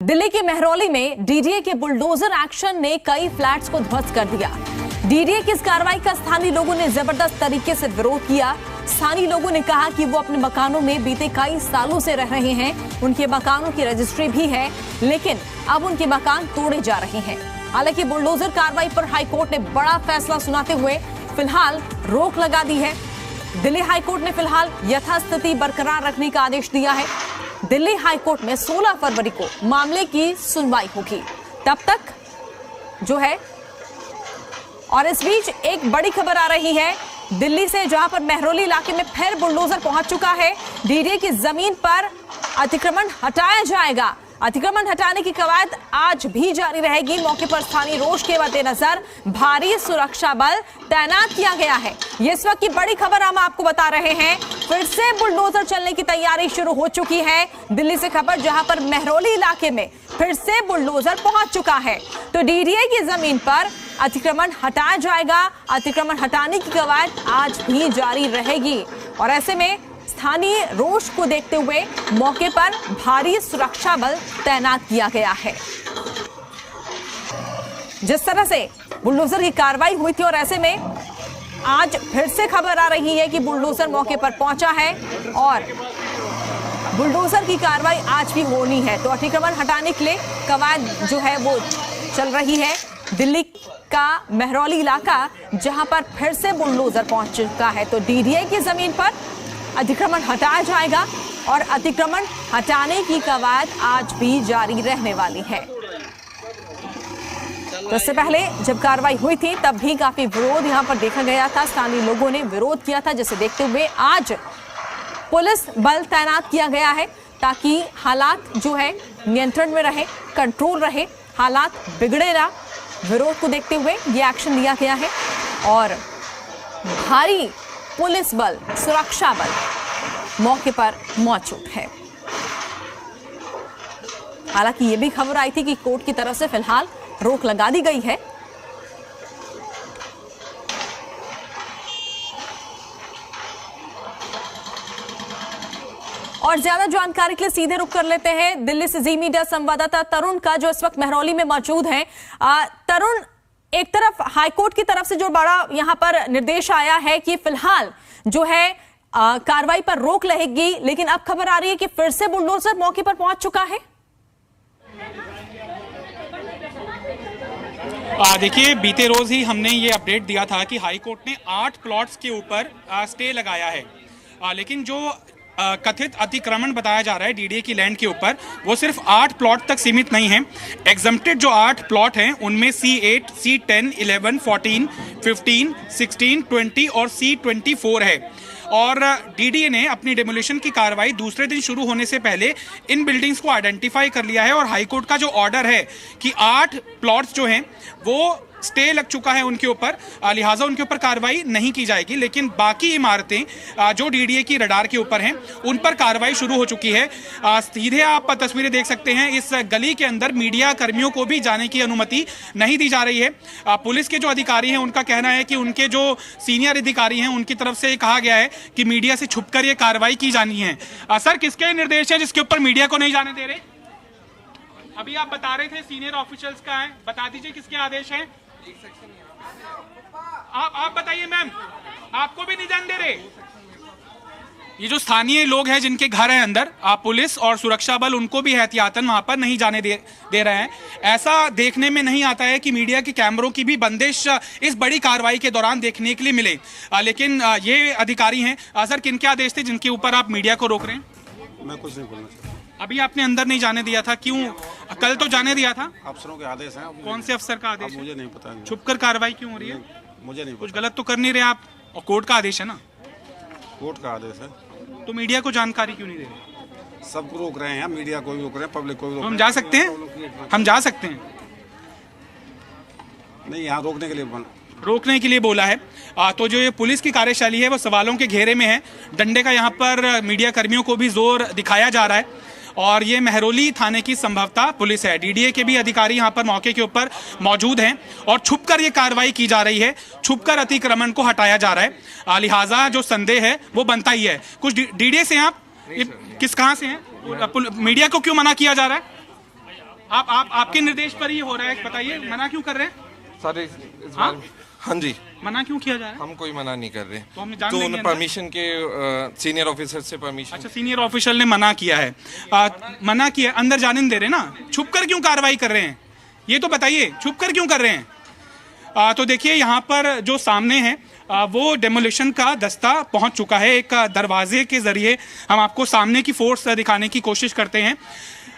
दिल्ली के महरौली में डीडीए के बुलडोजर एक्शन ने कई फ्लैट्स को ध्वस्त कर दिया। डीडीए की इस कार्रवाई का स्थानीय लोगों ने जबरदस्त तरीके से विरोध किया। स्थानीय लोगों ने कहा कि वो अपने मकानों में बीते कई सालों से रह रहे हैं, उनके मकानों की रजिस्ट्री भी है, लेकिन अब उनके मकान तोड़े जा रहे हैं। हालांकि बुलडोजर कार्रवाई पर हाईकोर्ट ने बड़ा फैसला सुनाते हुए फिलहाल रोक लगा दी है। दिल्ली हाईकोर्ट ने फिलहाल यथास्थिति बरकरार रखने का आदेश दिया है। दिल्ली हाईकोर्ट में 16 फरवरी को मामले की सुनवाई होगी, तब तक जो है। और इस बीच एक बड़ी खबर आ रही है दिल्ली से, जहां पर महरौली इलाके में फिर बुलडोजर पहुंच चुका है। डीडीए की जमीन पर अतिक्रमण हटाया जाएगा। अतिक्रमण हटाने की कवायद आज भी जारी रहेगी। मौके पर स्थानीय रोष के मद्देनजर भारी सुरक्षा बल तैनात किया गया है। ये इस वक्त की बड़ी खबर हम आपको बता रहे हैं। फिर से बुलडोजर चलने की तैयारी शुरू हो चुकी है। दिल्ली से खबर, जहां पर महरौली इलाके में फिर से बुलडोजर पहुंच चुका है। तो डीडीए की जमीन पर अतिक्रमण हटाया जाएगा। अतिक्रमण हटाने की कवायद आज भी जारी रहेगी और ऐसे में स्थानीय रोष को देखते हुए मौके पर भारी सुरक्षा बल तैनात किया गया है। जिस तरह से बुलडोजर की कार्रवाई हुई थी और ऐसे में आज फिर से खबर आ रही है कि बुलडोजर मौके पर पहुंचा है और बुलडोजर की कार्रवाई आज भी होनी है। तो अतिक्रमण हटाने के लिए कवायद जो है वो चल रही है। दिल्ली का महरौली इलाका, जहां पर फिर से बुलडोजर पहुंच चुका है। तो डीडीए की जमीन पर अतिक्रमण हटाया जाएगा और अतिक्रमण हटाने की कवायद आज भी जारी रहने वाली है। तो इससे पहले जब कार्रवाई हुई थी तब भी काफी विरोध यहां पर देखा गया था। स्थानीय लोगों ने विरोध किया था, जिसे देखते हुए आज पुलिस बल तैनात किया गया है ताकि हालात जो है नियंत्रण में रहे, कंट्रोल रहे, हालात बिगड़े ना। विरोध को देखते हुए ये एक्शन लिया गया है और भारी पुलिस बल, सुरक्षा बल मौके पर मौजूद है। हालांकि ये भी खबर आई थी कि कोर्ट की तरफ से फिलहाल रोक लगा दी गई है। और ज्यादा जानकारी के लिए सीधे रुख कर लेते हैं दिल्ली से जी मीडिया संवाददाता तरुण का, जो इस वक्त महरौली में मौजूद हैं। तरुण, एक तरफ हाईकोर्ट की तरफ से जो बड़ा यहां पर निर्देश आया है कि फिलहाल जो है कार्रवाई पर रोक रहेगी, लेकिन अब खबर आ रही है कि फिर से बुलडोजर मौके पर पहुंच चुका है। देखिए, बीते रोज ही हमने ये अपडेट दिया था कि हाईकोर्ट ने 8 प्लॉट्स के ऊपर स्टे लगाया है, लेकिन जो कथित अतिक्रमण बताया जा रहा है डीडीए की लैंड के ऊपर, वो सिर्फ 8 प्लॉट तक सीमित नहीं है। एग्जम्प्टेड जो 8 प्लॉट हैं उनमें C8, C10, 11, 14, 15, 16, 20 और C24 है। और डीडीए ने अपनी डेमोलिशन की कार्रवाई दूसरे दिन शुरू होने से पहले इन बिल्डिंग्स को आइडेंटिफाई कर लिया है और हाईकोर्ट का जो ऑर्डर है कि 8 प्लॉट्स जो हैं वो स्टे लग चुका है उनके ऊपर, लिहाजा उनके ऊपर कार्रवाई नहीं की जाएगी। लेकिन बाकी इमारतें जो डीडीए की रडार के ऊपर हैं उन पर कार्रवाई शुरू हो चुकी है। सीधे आप तस्वीरें देख सकते हैं, इस गली के अंदर मीडिया कर्मियों को भी जाने की अनुमति नहीं दी जा रही है। पुलिस के जो अधिकारी हैं उनका कहना है कि उनके जो सीनियर अधिकारी हैं उनकी तरफ से कहा गया है कि मीडिया से छुपकर ये कार्रवाई की जानी है। सर, किसके निर्देश है जिसके ऊपर मीडिया को नहीं जाने दे रहे? अभी आप बता रहे थे सीनियर ऑफिशियल्स का है, बता दीजिए किसके आदेश है। आप बताइए मैम, आपको भी नहीं जाने दे रहे? ये जो स्थानीय लोग हैं जिनके घर हैं अंदर, पुलिस और सुरक्षा बल उनको भी एहतियातन वहां पर नहीं जाने दे रहे हैं। ऐसा देखने में नहीं आता है कि मीडिया के कैमरों की भी बंदिश इस बड़ी कार्रवाई के दौरान देखने के लिए मिले। लेकिन ये अधिकारी हैं। सर, किनके आदेश थे जिनके ऊपर आप मीडिया को रोक रहे हैं? मैं कुछ नहीं बोलना चाहता। अभी आपने अंदर नहीं जाने दिया था, क्यों? कल तो जाने दिया था। अफसरों के आदेश हैं। कौन से अफसर का आदेश? मुझे नहीं पता। छुपकर कार्रवाई क्यों हो रही है? मुझे नहीं, कुछ गलत तो कर नहीं रहे आप, और कोर्ट का आदेश है ना। कोर्ट का आदेश है तो मीडिया को जानकारी क्यों नहीं दे रहे? सबको रोक रहे हैं, मीडिया को भी रोक रहे हैं, पब्लिक को भी रोक रहे हैं। हम जा सकते हैं, हम जा सकते हैं। नहीं, यहाँ रोकने के लिए बोला है। तो जो ये पुलिस की कार्यशैली है वो सवालों के घेरे में है। डंडे का यहाँ पर मीडिया कर्मियों को भी जोर दिखाया जा रहा है और ये महरौली थाने की संभवतः पुलिस है। डीडीए के भी अधिकारी यहाँ पर मौके के ऊपर मौजूद हैं और छुपकर ये कार्रवाई की जा रही है, छुपकर अतिक्रमण को हटाया जा रहा है। लिहाजा जो संदेह है वो बनता ही है। कुछ डीडीए से आप किस कहाँ से हैं? मीडिया को क्यों मना किया जा रहा है? आपके निर्देश पर ही हो रहा है, बताइए मना क्यों कर रहे हैं सर इस बार हाँ जी, मना क्यों किया जा रहा है? हम कोई मना नहीं कर रहे, तो हम जान तो लेंगे उन्हें अंदर। परमिशन के सीनियर ऑफिसर से परमिशन। अच्छा, सीनियर ऑफिशियल ने मना किया है, मना किया, अंदर जाने नहीं दे रहे ना, छुप कर क्यों कार्रवाई कर रहे हैं ये तो बताइए, छुप कर क्यों कर रहे हैं? तो देखिए यहाँ पर जो सामने है वो डेमोलिशन का दस्ता पहुंच चुका है। एक दरवाजे के जरिए हम आपको सामने की फोर्स दिखाने की कोशिश करते हैं।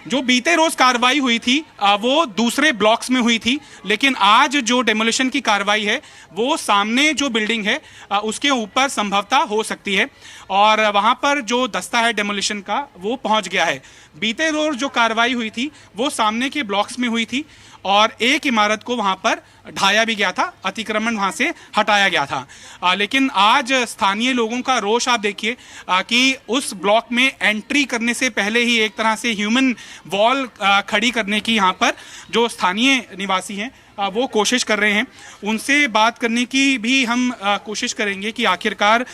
जो बीते रोज कार्रवाई हुई थी वो दूसरे ब्लॉक्स में हुई थी, लेकिन आज जो डेमोलिशन की कार्रवाई है वो सामने जो बिल्डिंग है उसके ऊपर संभवतः हो सकती है, और वहां पर जो दस्ता है डेमोलिशन का वो पहुंच गया है। बीते रोज जो कार्रवाई हुई थी वो सामने के ब्लॉक्स में हुई थी और एक इमारत को वहां पर ढाया भी गया था, अतिक्रमण वहां से हटाया गया था। लेकिन आज स्थानीय लोगों का रोष आप देखिए कि उस ब्लॉक में एंट्री करने से पहले ही एक तरह से ह्यूमन वॉल खड़ी करने की यहाँ पर जो स्थानीय निवासी हैं वो कोशिश कर रहे हैं। उनसे बात करने की भी हम कोशिश करेंगे कि आखिरकार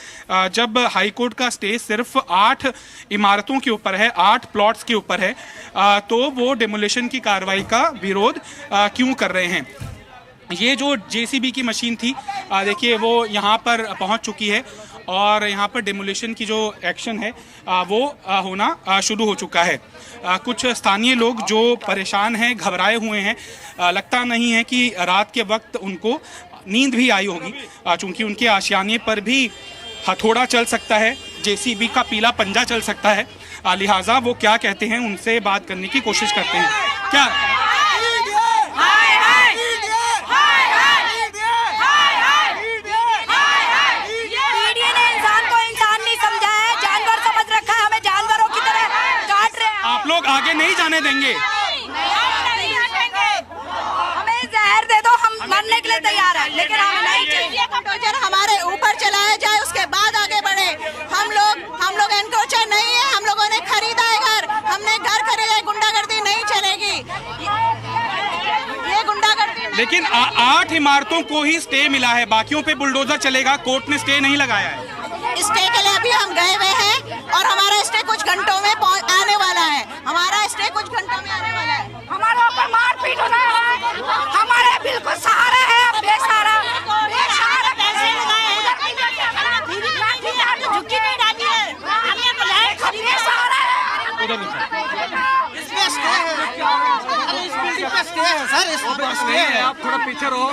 जब हाई कोर्ट का स्टे सिर्फ 8 इमारतों के ऊपर है, 8 प्लॉट्स के ऊपर है, तो वो डेमोलिशन की कार्रवाई का विरोध क्यों कर रहे हैं। ये जो जेसीबी की मशीन थी देखिए वो यहाँ पर पहुँच चुकी है और यहाँ पर डेमोलिशन की जो एक्शन है वो होना शुरू हो चुका है। कुछ स्थानीय लोग जो परेशान हैं, घबराए हुए हैं, लगता नहीं है कि रात के वक्त उनको नींद भी आई होगी, चूँकि उनके आशियाने पर भी हथौड़ा चल सकता है, जेसीबी का पीला पंजा चल सकता है। लिहाजा वो क्या कहते हैं उनसे बात करने की कोशिश करते हैं। क्या लोग आगे नहीं जाने देंगे? हमें जहर दे दो, हम मरने के लिए तैयार हैं, लेकिन हम नहीं चाहिए बुलडोजर हमारे ऊपर चलाया जाए, उसके बाद आगे बढ़े। हम लोग एनक्रोचर नहीं है, हम लोगों ने खरीदा है घर, हमने घर खरीदा है, गुंडागर्दी नहीं चलेगी, ये गुंडागर्दी। लेकिन 8 इमारतों को ही स्टे मिला है, बाकियों पे बुलडोजर चलेगा, कोर्ट ने स्टे नहीं लगाया है। स्टे के लिए अभी हम गए हुए हैं और हमारा स्टे कुछ घंटों में आने वाला है, हमारा स्टे कुछ घंटों में आने वाला है। हमारे ऊपर मारपीट हो रहा है, हमारे बिल्कुल सहारा है, बेसहारा पैसे लगाए हैं, झुकी नहीं डाली है, हमने बुलाया खरीदे सहारा है। इसमें स्टे है, इस बिल्डिंग पे स्टे है सर, इस पे स्टे है। आप थोड़ा पीछे रहो,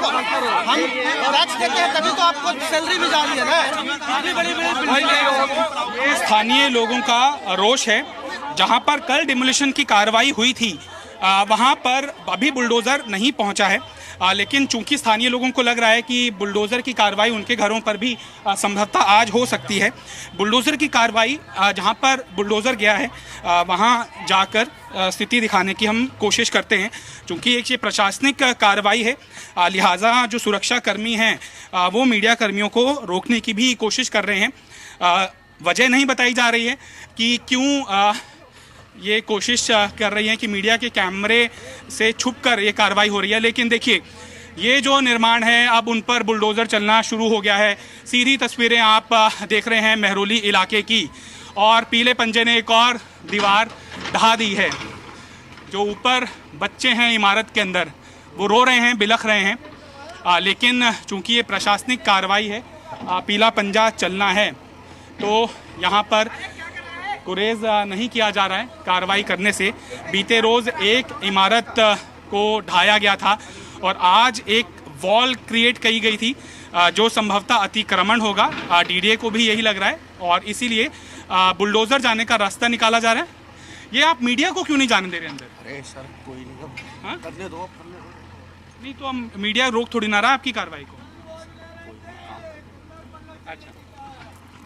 हम टैक्स देते हैं तभी तो आपको सैलरी भी जा रही है ना। इतनी बड़ी ये स्थानीय लोगों का रोष है। जहां पर कल डिमोलिशन की कार्रवाई हुई थी वहां पर अभी बुलडोजर नहीं पहुंचा है, लेकिन चूंकि स्थानीय लोगों को लग रहा है कि बुलडोजर की कार्रवाई उनके घरों पर भी संभवतः आज हो सकती है। बुलडोजर की कार्रवाई जहां पर बुलडोजर गया है वहां जाकर स्थिति दिखाने की हम कोशिश करते हैं। चूंकि एक ये प्रशासनिक कार्रवाई है, लिहाजा जो सुरक्षा कर्मी हैं वो मीडिया कर्मियों को रोकने की भी कोशिश कर रहे हैं। वजह नहीं बताई जा रही है कि क्यों ये कोशिश कर रही है कि मीडिया के कैमरे से छुपकर ये कार्रवाई हो रही है। लेकिन देखिए ये जो निर्माण है अब उन पर बुलडोज़र चलना शुरू हो गया है। सीधी तस्वीरें आप देख रहे हैं मेहरौली इलाके की, और पीले पंजे ने एक और दीवार ढहा दी है। जो ऊपर बच्चे हैं इमारत के अंदर वो रो रहे हैं, बिलख रहे हैं, लेकिन चूंकि ये प्रशासनिक कार्रवाई है, पीला पंजा चलना है, तो यहाँ पर गुरेज नहीं किया जा रहा है कार्रवाई करने से। बीते रोज़ एक इमारत को ढाया गया था और आज एक वॉल क्रिएट की गई थी जो संभवतः अतिक्रमण होगा। डीडीए को भी यही लग रहा है और इसीलिए बुलडोज़र जाने का रास्ता निकाला जा रहा है। ये आप मीडिया को क्यों नहीं जाने दे रहे अंदर? अरे सर कोई नहीं, करने दो। नहीं तो हम मीडिया रोक थोड़ी ना रहा आपकी कार्रवाई को। अच्छा,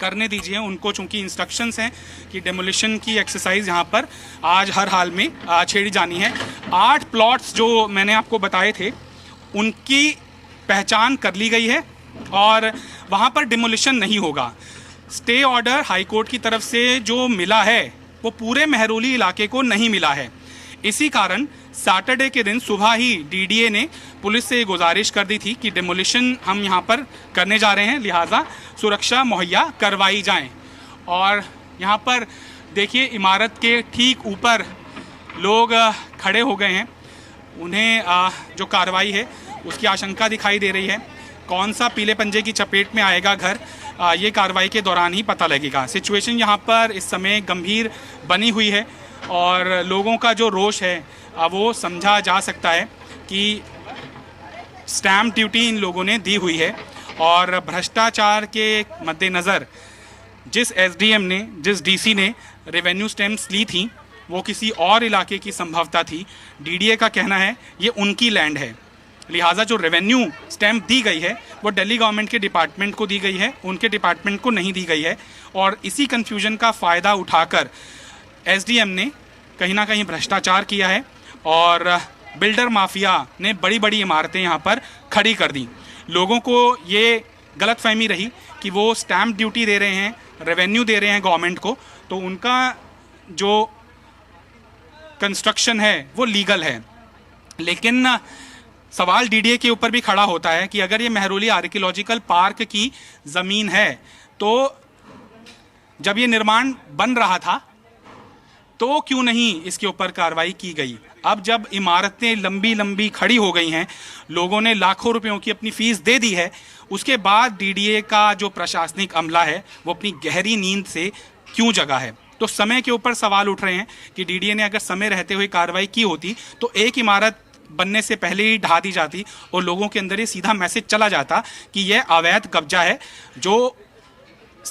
करने दीजिए उनको, चूंकि इंस्ट्रक्शंस हैं कि डेमोलिशन की एक्सरसाइज यहाँ पर आज हर हाल में छेड़ी जानी है। 8 प्लॉट्स जो मैंने आपको बताए थे उनकी पहचान कर ली गई है और वहाँ पर डेमोलिशन नहीं होगा। स्टे ऑर्डर हाई कोर्ट की तरफ से जो मिला है वो पूरे मेहरौली इलाके को नहीं मिला है। इसी कारण सैटरडे के दिन सुबह ही डीडीए ने पुलिस से गुजारिश कर दी थी कि डेमोलिशन हम यहाँ पर करने जा रहे हैं, लिहाजा सुरक्षा मुहैया करवाई जाए। और यहाँ पर देखिए इमारत के ठीक ऊपर लोग खड़े हो गए हैं। उन्हें जो कार्रवाई है उसकी आशंका दिखाई दे रही है। कौन सा पीले पंजे की चपेट में आएगा घर, ये कार्रवाई के दौरान ही पता लगेगा। सिचुएशन यहाँ पर इस समय गंभीर बनी हुई है और लोगों का जो रोष है वो समझा जा सकता है कि स्टैम्प ड्यूटी इन लोगों ने दी हुई है और भ्रष्टाचार के मद्देनज़र जिस एसडीएम ने, जिस डीसी ने रेवेन्यू स्टैम्प्स ली थी वो किसी और इलाके की संभवता थी। डीडीए का कहना है ये उनकी लैंड है, लिहाजा जो रेवेन्यू स्टैम्प दी गई है वो दिल्ली गवर्नमेंट के डिपार्टमेंट को दी गई है, उनके डिपार्टमेंट को नहीं दी गई है। और इसी कन्फ्यूजन का फ़ायदा उठाकर एसडीएम ने कहीं ना कहीं भ्रष्टाचार किया है और बिल्डर माफिया ने बड़ी बड़ी इमारतें यहाँ पर खड़ी कर दी। लोगों को ये गलतफहमी रही कि वो स्टैम्प ड्यूटी दे रहे हैं, रेवेन्यू दे रहे हैं गवर्नमेंट को, तो उनका जो कंस्ट्रक्शन है वो लीगल है। लेकिन सवाल डीडीए के ऊपर भी खड़ा होता है कि अगर ये मेहरौली आर्कियोलॉजिकल पार्क की ज़मीन है तो जब ये निर्माण बन रहा था तो क्यों नहीं इसके ऊपर कार्रवाई की गई। अब जब इमारतें लंबी लंबी खड़ी हो गई हैं, लोगों ने लाखों रुपयों की अपनी फीस दे दी है, उसके बाद डीडीए का जो प्रशासनिक अमला है वो अपनी गहरी नींद से क्यों जगा है। तो समय के ऊपर सवाल उठ रहे हैं कि डीडीए ने अगर समय रहते हुए कार्रवाई की होती तो एक इमारत बनने से पहले ही ढा दी जाती और लोगों के अंदर ये सीधा मैसेज चला जाता कि यह अवैध कब्जा है। जो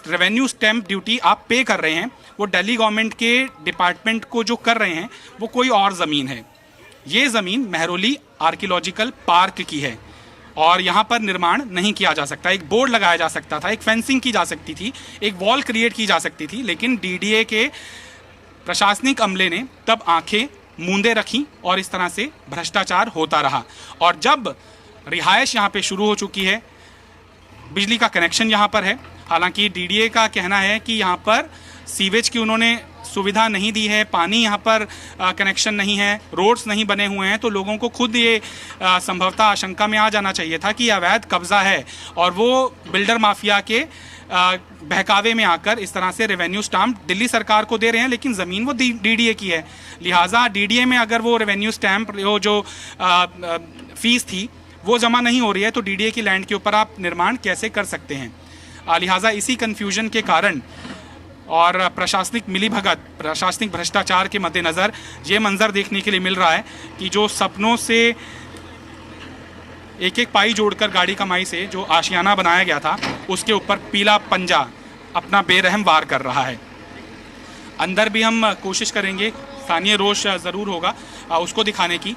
रेवेन्यू स्टैम्प ड्यूटी आप पे कर रहे हैं वो दिल्ली गवर्नमेंट के डिपार्टमेंट को जो कर रहे हैं वो कोई और ज़मीन है। ये ज़मीन मेहरौली आर्कियोलॉजिकल पार्क की है और यहाँ पर निर्माण नहीं किया जा सकता। एक बोर्ड लगाया जा सकता था, एक फेंसिंग की जा सकती थी, एक वॉल क्रिएट की जा सकती थी, लेकिन डीडीए के प्रशासनिक अमले ने तब आंखें मूंदे रखी और इस तरह से भ्रष्टाचार होता रहा। और जब रिहायश यहाँ पे शुरू हो चुकी है, बिजली का कनेक्शन यहाँ पर है, हालांकि डीडीए का कहना है कि यहाँ पर सीवेज की उन्होंने सुविधा नहीं दी है, पानी यहाँ पर कनेक्शन नहीं है, रोड्स नहीं बने हुए हैं, तो लोगों को खुद ये संभवतः आशंका में आ जाना चाहिए था कि अवैध कब्जा है और वो बिल्डर माफिया के बहकावे में आकर इस तरह से रेवेन्यू स्टैम्प दिल्ली सरकार को दे रहे हैं, लेकिन ज़मीन वो डीडीए की है। लिहाजा डीडीए में अगर वो रेवेन्यू स्टैम्प जो फीस थी वो जमा नहीं हो रही है तो डीडीए की लैंड के ऊपर आप निर्माण कैसे कर सकते हैं। लिहाजा इसी कन्फ्यूजन के कारण और प्रशासनिक मिलीभगत, प्रशासनिक भ्रष्टाचार के मद्देनज़र ये मंजर देखने के लिए मिल रहा है कि जो सपनों से एक एक पाई जोड़कर गाड़ी कमाई से जो आशियाना बनाया गया था उसके ऊपर पीला पंजा अपना बेरहम वार कर रहा है। अंदर भी हम कोशिश करेंगे, स्थानीय रोष ज़रूर होगा उसको दिखाने की,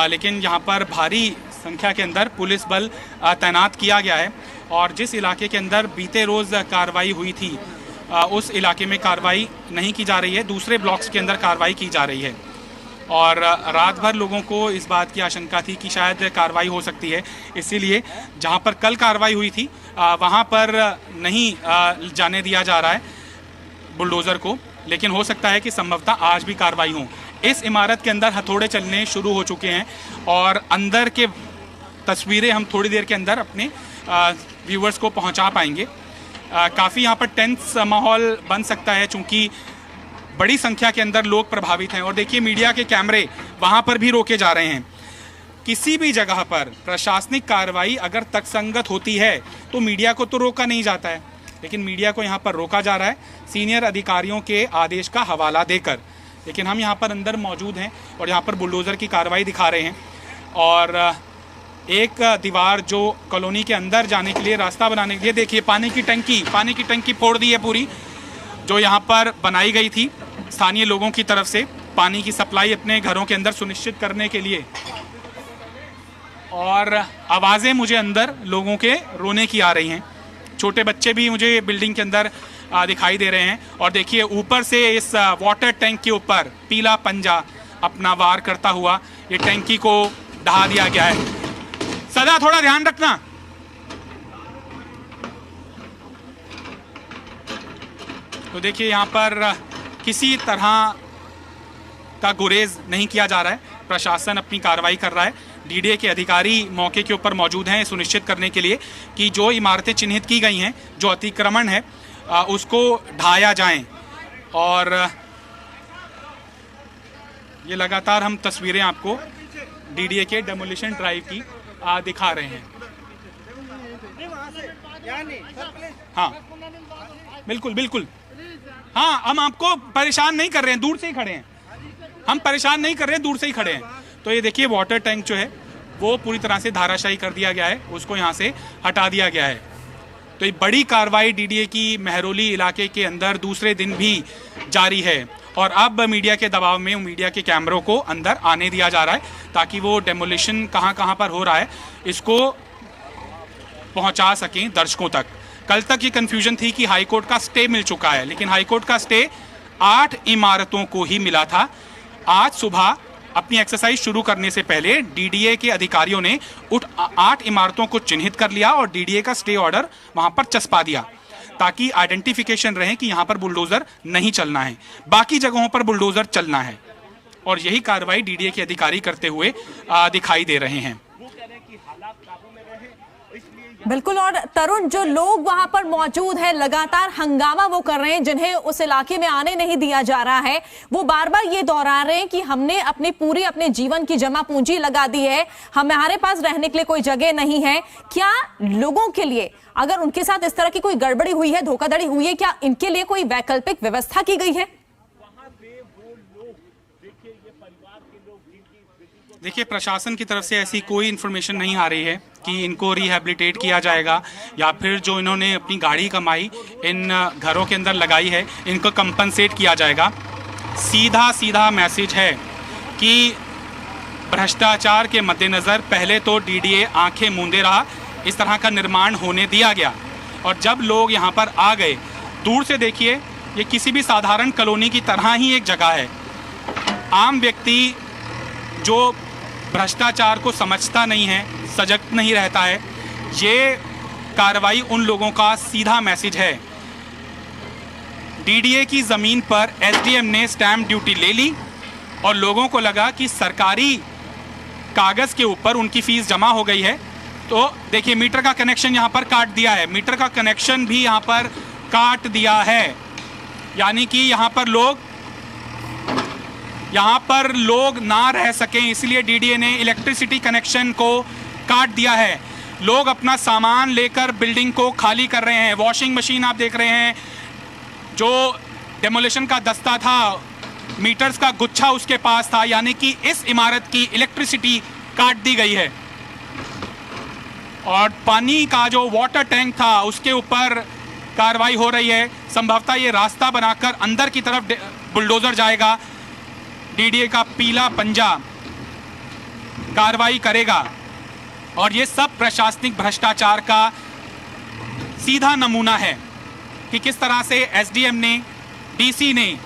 लेकिन यहाँ पर भारी संख्या के अंदर पुलिस बल तैनात किया गया है और जिस इलाके के अंदर बीते रोज़ कार्रवाई हुई थी उस इलाके में कार्रवाई नहीं की जा रही है, दूसरे ब्लॉक्स के अंदर कार्रवाई की जा रही है। और रात भर लोगों को इस बात की आशंका थी कि शायद कार्रवाई हो सकती है, इसीलिए जहां पर कल कार्रवाई हुई थी वहां पर नहीं जाने दिया जा रहा है बुलडोज़र को, लेकिन हो सकता है कि संभवतः आज भी कार्रवाई हो। इस इमारत के अंदर हथौड़े चलने शुरू हो चुके हैं और अंदर के तस्वीरें हम थोड़ी देर के अंदर अपने व्यूवर्स को पहुंचा पाएंगे। काफ़ी यहाँ पर टेंस माहौल बन सकता है चूँकि बड़ी संख्या के अंदर लोग प्रभावित हैं और देखिए मीडिया के कैमरे वहाँ पर भी रोके जा रहे हैं। किसी भी जगह पर प्रशासनिक कार्रवाई अगर तर्कसंगत होती है तो मीडिया को तो रोका नहीं जाता है, लेकिन मीडिया को यहाँ पर रोका जा रहा है सीनियर अधिकारियों के आदेश का हवाला देकर। लेकिन हम यहाँ पर अंदर मौजूद हैं और यहाँ पर बुलडोज़र की कार्रवाई दिखा रहे हैं और एक दीवार जो कॉलोनी के अंदर जाने के लिए रास्ता बनाने के लिए, देखिए पानी की टंकी फोड़ दी है पूरी, जो यहाँ पर बनाई गई थी स्थानीय लोगों की तरफ से पानी की सप्लाई अपने घरों के अंदर सुनिश्चित करने के लिए। और आवाज़ें मुझे अंदर लोगों के रोने की आ रही हैं, छोटे बच्चे भी मुझे बिल्डिंग के अंदर दिखाई दे रहे हैं। और देखिए ऊपर से इस वाटर टैंक के ऊपर पीला पंजा अपना वार करता हुआ ये टैंकी को ढहा दिया गया है। सदा थोड़ा ध्यान रखना। तो देखिए यहाँ पर किसी तरह का गुरेज नहीं किया जा रहा है, प्रशासन अपनी कार्रवाई कर रहा है। डीडीए के अधिकारी मौके के ऊपर मौजूद हैं सुनिश्चित करने के लिए कि जो इमारतें चिन्हित की गई हैं, जो अतिक्रमण है उसको ढाया जाए। और ये लगातार हम तस्वीरें आपको डीडीए के डेमोलिशन ड्राइव की दिखा रहे हैं। हाँ बिल्कुल बिल्कुल, हाँ हम आपको परेशान नहीं कर रहे हैं, दूर से ही खड़े हैं, हम परेशान नहीं कर रहे हैं, दूर से ही खड़े हैं। तो ये देखिए वाटर टैंक जो है वो पूरी तरह से धाराशायी कर दिया गया है, उसको यहाँ से हटा दिया गया है। तो ये बड़ी कार्रवाई डीडीए की महरौली इलाके के अंदर दूसरे दिन भी जारी है और अब मीडिया के दबाव में मीडिया के कैमरों को अंदर आने दिया जा रहा है ताकि वो डेमोलिशन कहाँ पर हो रहा है इसको पहुंचा सकें दर्शकों तक। कल तक ये कंफ्यूजन थी कि हाईकोर्ट का स्टे मिल चुका है, लेकिन हाईकोर्ट का स्टे 8 इमारतों को ही मिला था। आज सुबह अपनी एक्सरसाइज शुरू करने से पहले डीडीए के अधिकारियों ने 8 इमारतों को चिन्हित कर लिया और डीडीए का स्टे ऑर्डर वहां पर चस्पा दिया ताकि आइडेंटिफिकेशन रहे कि यहां पर बुलडोजर नहीं चलना है, बाकी जगहों पर बुलडोजर चलना है। और यही कार्रवाई डीडीए के अधिकारी करते हुए दिखाई दे रहे हैं। बिल्कुल, और तरुण, जो लोग वहां पर मौजूद हैं लगातार हंगामा वो कर रहे हैं, जिन्हें उस इलाके में आने नहीं दिया जा रहा है, वो बार बार ये दोहरा रहे हैं कि हमने अपने जीवन की जमा पूंजी लगा दी है, हमारे पास रहने के लिए कोई जगह नहीं है। क्या लोगों के लिए, अगर उनके साथ इस तरह की कोई गड़बड़ी हुई है, धोखाधड़ी हुई है, क्या इनके लिए कोई वैकल्पिक व्यवस्था की गई है? देखिए, प्रशासन की तरफ से ऐसी कोई इन्फॉर्मेशन नहीं आ रही है कि इनको रिहैबिलिटेट किया जाएगा या फिर जो इन्होंने अपनी गाड़ी कमाई इन घरों के अंदर लगाई है इनको कंपनसेट किया जाएगा। सीधा मैसेज है कि भ्रष्टाचार के मद्देनज़र पहले तो डीडीए आंखें मूंदे रहा, इस तरह का निर्माण होने दिया गया और जब लोग यहाँ पर आ गए, दूर से देखिए ये किसी भी साधारण कॉलोनी की तरह ही एक जगह है। आम व्यक्ति जो भ्रष्टाचार को समझता नहीं है, सजग नहीं रहता है, ये कार्रवाई उन लोगों का सीधा मैसेज है। डीडीए की ज़मीन पर एसडीएम ने स्टैम्प ड्यूटी ले ली और लोगों को लगा कि सरकारी कागज़ के ऊपर उनकी फ़ीस जमा हो गई है। तो देखिए मीटर का कनेक्शन यहाँ पर काट दिया है, मीटर का कनेक्शन भी यहाँ पर काट दिया है, यानी कि यहाँ पर लोग ना रह सकें, इसलिए डीडीए ने इलेक्ट्रिसिटी कनेक्शन को काट दिया है। लोग अपना सामान लेकर बिल्डिंग को खाली कर रहे हैं। वॉशिंग मशीन आप देख रहे हैं, जो डेमोलिशन का दस्ता था, मीटर्स का गुच्छा उसके पास था, यानी कि इस इमारत की इलेक्ट्रिसिटी काट दी गई है। और पानी का जो वाटर टैंक था उसके ऊपर कार्रवाई हो रही है। संभवतः ये रास्ता बनाकर अंदर की तरफ बुलडोजर जाएगा, डीडीए का पीला पंजा कार्रवाई करेगा और ये सब प्रशासनिक भ्रष्टाचार का सीधा नमूना है कि किस तरह से एसडीएम ने, डीसी ने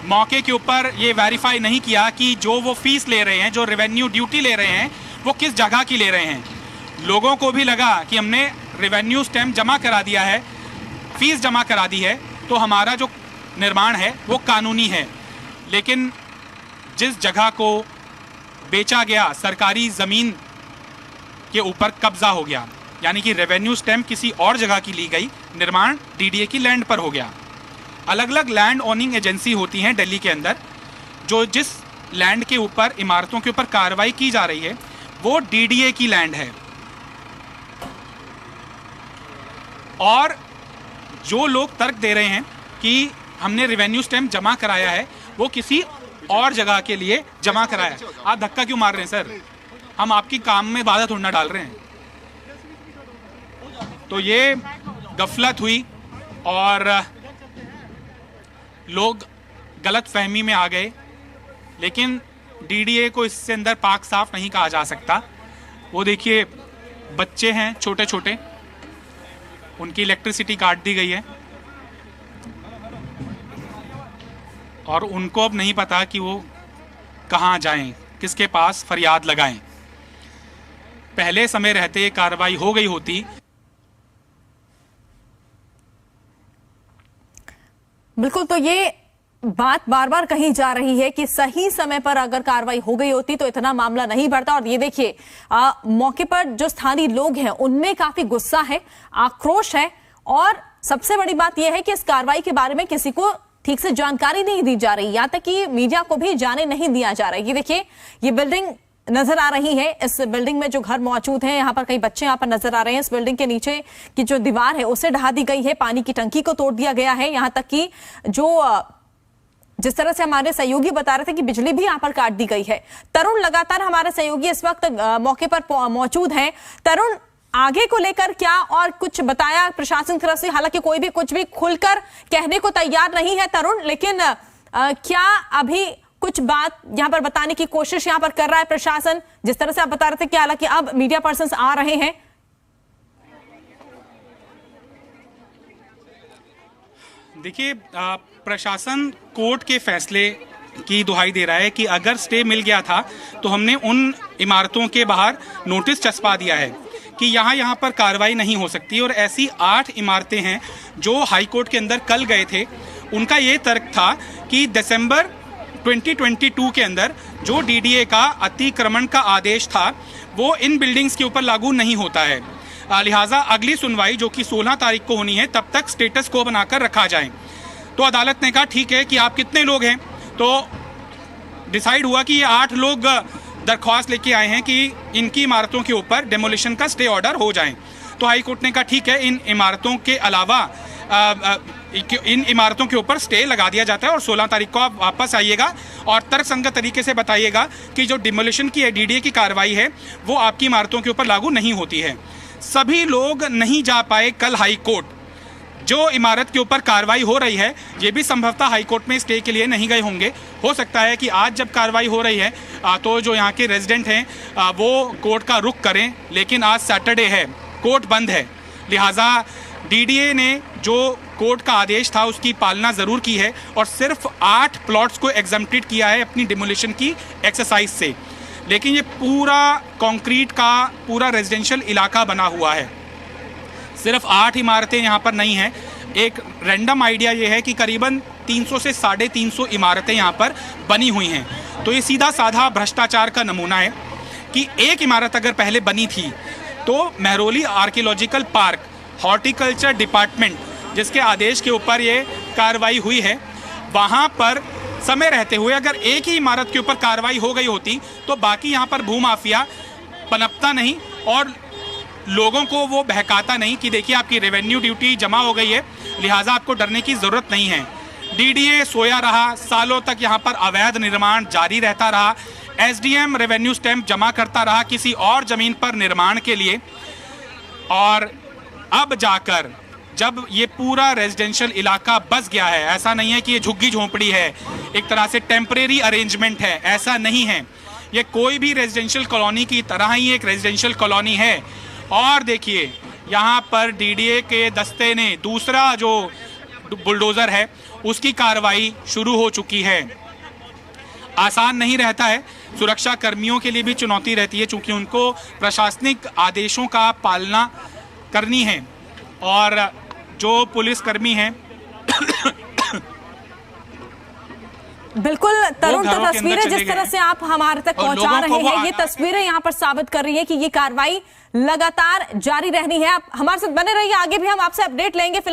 मौके के ऊपर ये वेरीफाई नहीं किया कि जो वो फीस ले रहे हैं, जो रेवेन्यू ड्यूटी ले रहे हैं, वो किस जगह की ले रहे हैं। लोगों को भी लगा कि हमने रेवेन्यू स्टैम्प जमा करा दिया है, फीस जमा करा दी है, तो हमारा जो निर्माण है वो कानूनी है। लेकिन जिस जगह को बेचा गया, सरकारी ज़मीन के ऊपर कब्जा हो गया, यानी कि रेवेन्यू स्टैम्प किसी और जगह की ली गई, निर्माण डीडीए की लैंड पर हो गया। अलग अलग लैंड ओनिंग एजेंसी होती हैं दिल्ली के अंदर, जो जिस लैंड के ऊपर, इमारतों के ऊपर कार्रवाई की जा रही है वो डीडीए की लैंड है। और जो लोग तर्क दे रहे हैं कि हमने रेवेन्यू स्टैम्प जमा कराया है, वो किसी और जगह के लिए जमा कराया है। आप धक्का क्यों मार रहे हैं सर? हम आपकी काम में बाधा थोड़ा डाल रहे हैं। तो ये गफलत हुई और लोग गलत फहमी में आ गए, लेकिन डीडीए को इससे अंदर पाक साफ नहीं कहा जा सकता। वो देखिए बच्चे हैं छोटे छोटे, उनकी इलेक्ट्रिसिटी काट दी गई है और उनको अब नहीं पता कि वो कहाँ जाएं, किसके पास फरियाद लगाएं। पहले समय रहते कार्रवाई हो गई होती। बिल्कुल, तो ये बात बार बार कही जा रही है कि सही समय पर अगर कार्रवाई हो गई होती तो इतना मामला नहीं बढ़ता। और ये देखिए मौके पर जो स्थानीय लोग हैं उनमें काफी गुस्सा है, आक्रोश है और सबसे बड़ी बात यह है कि इस कार्रवाई के बारे में किसी को ठीक से जानकारी नहीं दी जा रही, यहाँ तक कि मीडिया को भी जाने नहीं दिया जा रहा है। ये देखिए, ये बिल्डिंग नजर आ रही है। इस बिल्डिंग में जो घर मौजूद हैं, यहाँ पर कई बच्चे यहाँ पर नजर आ रहे हैं। इस बिल्डिंग के नीचे की जो दीवार है उसे ढहा दी गई है, पानी की टंकी को तोड़ दिया गया है, यहाँ तक कि जिस तरह से हमारे सहयोगी बता रहे थे कि बिजली भी यहाँ पर काट दी गई है। तरुण, लगातार हमारे सहयोगी इस वक्त मौके पर मौजूद हैं। तरुण, आगे को लेकर क्या और कुछ बताया प्रशासन की तरफ से? हालांकि कोई भी कुछ भी खुलकर कहने को तैयार नहीं है तरुण, लेकिन क्या अभी कुछ बात यहां पर बताने की कोशिश यहां पर कर रहा है प्रशासन? जिस तरह से आप बता रहे थे कि हालांकि अब मीडिया पर्संस आ रहे हैं। देखिए, प्रशासन कोर्ट के फैसले की दुहाई दे रहा है कि अगर स्टे मिल गया था तो हमने उन इमारतों के बाहर नोटिस चस्पा दिया है कि यहाँ पर कार्रवाई नहीं हो सकती। और ऐसी 8 इमारतें हैं जो हाई कोर्ट के अंदर कल गए थे। उनका ये तर्क था कि दिसंबर 2022 के अंदर जो डीडीए का अतिक्रमण का आदेश था वो इन बिल्डिंग्स के ऊपर लागू नहीं होता है। लिहाजा अगली सुनवाई जो कि 16 तारीख को होनी है, तब तक स्टेटस को बनाकर रखा जाए। तो अदालत ने कहा ठीक है कि आप कितने लोग हैं, तो डिसाइड हुआ कि ये 8 लोग दरख्वास्त लेके आए हैं कि इनकी इमारतों के ऊपर डेमोलिशन का स्टे ऑर्डर हो जाए। तो हाई कोर्ट ने कहा ठीक है, इन इमारतों के अलावा इन इमारतों के ऊपर स्टे लगा दिया जाता है और 16 तारीख को आप वापस आइएगा और तर्कसंगत तरीके से बताइएगा कि जो डिमोलिशन की डीडीए की कार्रवाई है वो आपकी इमारतों के ऊपर लागू नहीं होती है। सभी लोग नहीं जा पाए कल हाई कोर्ट। जो इमारत के ऊपर कार्रवाई हो रही है ये भी संभवतः हाई कोर्ट में स्टे के लिए नहीं गए होंगे। हो सकता है कि आज जब कार्रवाई हो रही है तो जो यहाँ के रेजिडेंट हैं वो कोर्ट का रुख करें, लेकिन आज सैटरडे है, कोर्ट बंद है। लिहाजा डीडीए ने जो कोर्ट का आदेश था उसकी पालना ज़रूर की है और सिर्फ 8 प्लॉट्स को एग्जम्प्टेड किया है अपनी डिमोलिशन की एक्सरसाइज से। लेकिन ये पूरा कंक्रीट का पूरा रेजिडेंशियल इलाका बना हुआ है, सिर्फ 8 इमारतें यहाँ पर नहीं हैं। एक रैंडम आइडिया ये है कि करीबन 300 से 350 इमारतें यहाँ पर बनी हुई हैं। तो ये सीधा साधा भ्रष्टाचार का नमूना है कि एक इमारत अगर पहले बनी थी तो Mehrauli archaeological park, horticulture department जिसके आदेश के ऊपर ये कार्रवाई हुई है, वहाँ पर समय रहते हुए अगर एक ही इमारत के ऊपर कार्रवाई हो गई होती तो बाकी यहाँ पर भूमाफिया पनपता नहीं और लोगों को वो बहकाता नहीं कि देखिए आपकी रेवेन्यू ड्यूटी जमा हो गई है, लिहाजा आपको डरने की ज़रूरत नहीं है। डीडीए सोया रहा, सालों तक यहाँ पर अवैध निर्माण जारी रहता रहा, एसडीएम रेवेन्यू स्टैंप जमा करता रहा किसी और ज़मीन पर निर्माण के लिए, और अब जाकर जब ये पूरा रेजिडेंशियल इलाका बस गया है, ऐसा नहीं है कि ये झुग्गी झोंपड़ी है, एक तरह से टेम्परेरी अरेंजमेंट है, ऐसा नहीं है। ये कोई भी रेजिडेंशियल कॉलोनी की तरह ही एक रेजिडेंशियल कॉलोनी है। और देखिए यहाँ पर डीडीए के दस्ते ने दूसरा जो बुलडोज़र है उसकी कार्रवाई शुरू हो चुकी है। आसान नहीं रहता है, सुरक्षा कर्मियों के लिए भी चुनौती रहती है चूँकि उनको प्रशासनिक आदेशों का पालना करनी है और जो पुलिसकर्मी हैं बिल्कुल तरुण, तो तस्वीरें जिस तरह से आप हमारे तक पहुंचा रहे हैं, ये तस्वीरें यहाँ पर साबित कर रही है कि ये कार्रवाई लगातार जारी रहनी है। आप हमारे साथ बने रहिए, आगे भी हम आपसे अपडेट लेंगे। फिलहाल